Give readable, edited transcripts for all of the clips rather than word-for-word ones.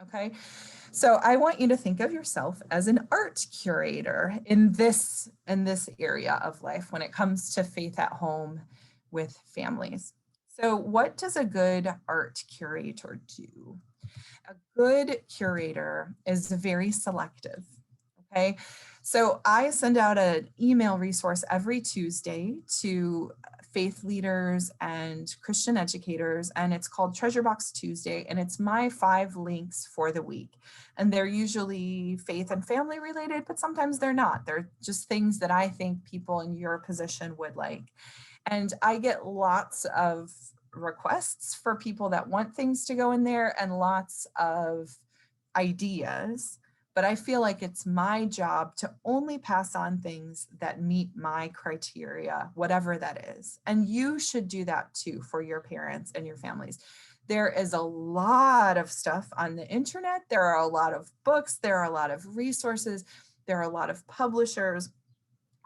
Okay, so I want you to think of yourself as an art curator in this area of life when it comes to faith at home with families. So what does a good art curator do? A good curator is very selective. Okay, so I send out an email resource every Tuesday to faith leaders and Christian educators, and it's called Treasure Box Tuesday, and it's my 5 links for the week. And they're usually faith and family related, but sometimes they're not. They're just things that I think people in your position would like. And I get lots of requests for people that want things to go in there and lots of ideas, but I feel like it's my job to only pass on things that meet my criteria, whatever that is. And you should do that too for your parents and your families. There is a lot of stuff on the internet. There are a lot of books. There are a lot of resources. There are a lot of publishers,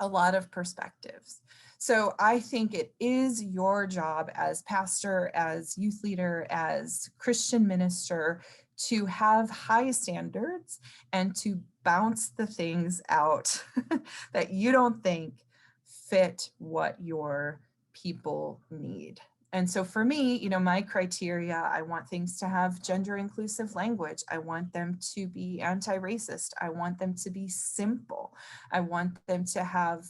a lot of perspectives. So I think it is your job as pastor, as youth leader, as Christian minister to have high standards and to bounce the things out that you don't think fit what your people need. And so for me, you know, my criteria, I want things to have gender inclusive language. I want them to be anti-racist. I want them to be simple. I want them to have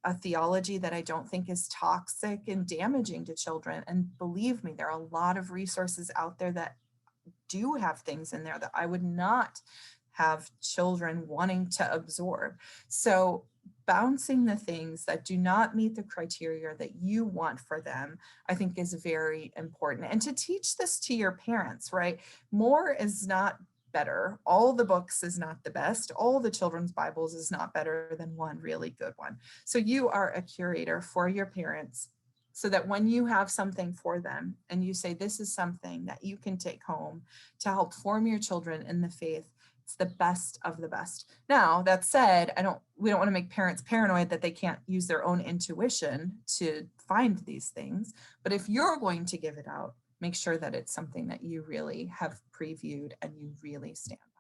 a theology that I don't think is toxic and damaging to children. And believe me, there are a lot of resources out there that do have things in there that I would not have children wanting to absorb. So bouncing the things that do not meet the criteria that you want for them, I think is very important. And to teach this to your parents, right? More is not better. All the books is not the best. All the children's Bibles is not better than one really good one. So you are a curator for your parents so that when you have something for them and you say, this is something that you can take home to help form your children in the faith, it's the best of the best. Now, that said, we don't want to make parents paranoid that they can't use their own intuition to find these things. But if you're going to give it out, make sure that it's something that you really have previewed and you really stand behind.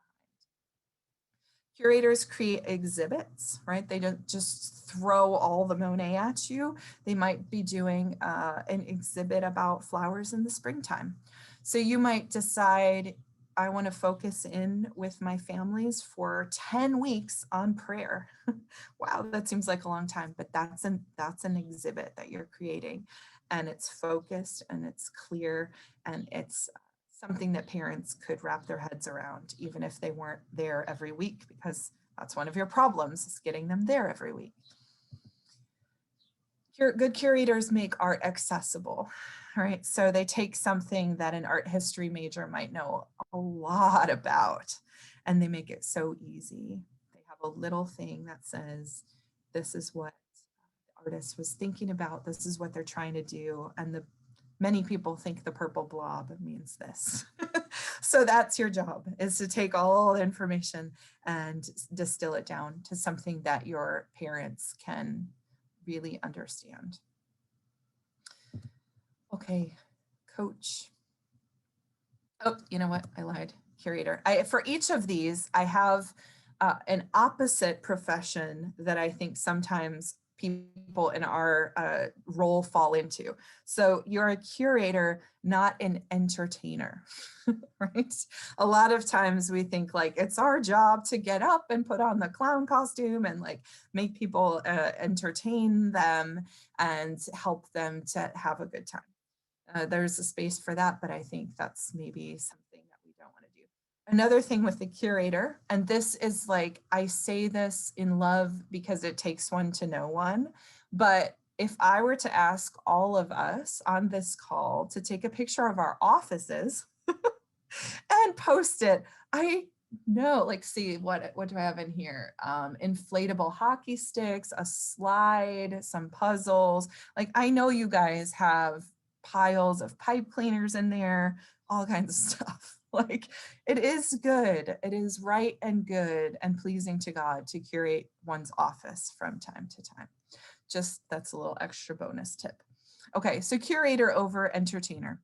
Curators create exhibits, right? They don't just throw all the Monet at you. They might be doing an exhibit about flowers in the springtime. So you might decide, I want to focus in with my families for 10 weeks on prayer. Wow, that seems like a long time, but that's an exhibit that you're creating, and it's focused and it's clear and it's something that parents could wrap their heads around, even if they weren't there every week, because that's one of your problems, is getting them there every week. Good curators make art accessible, right? So they take something that an art history major might know a lot about, and they make it so easy. They have a little thing that says, this is what the artist was thinking about, this is what they're trying to do, and many people think the purple blob means this. So that's your job, is to take all the information and distill it down to something that your parents can really understand. Okay, coach. Oh, you know what? I lied. Curator. For each of these, I have an opposite profession that I think sometimes people in our role fall into. So you're a curator, not an entertainer, right? A lot of times we think like it's our job to get up and put on the clown costume and like make people entertain them and help them to have a good time. There's a space for that, but I think that's maybe something that we don't want to do. Another thing with the curator, and this is like, I say this in love because it takes one to know one, but if I were to ask all of us on this call to take a picture of our offices and post it, I know, like, see, what do I have in here? Inflatable hockey sticks, a slide, some puzzles. Like, I know you guys have piles of pipe cleaners in there, all kinds of stuff. Like, it is good. It is right and good and pleasing to God to curate one's office from time to time. Just that's a little extra bonus tip. Okay, so curator over entertainer.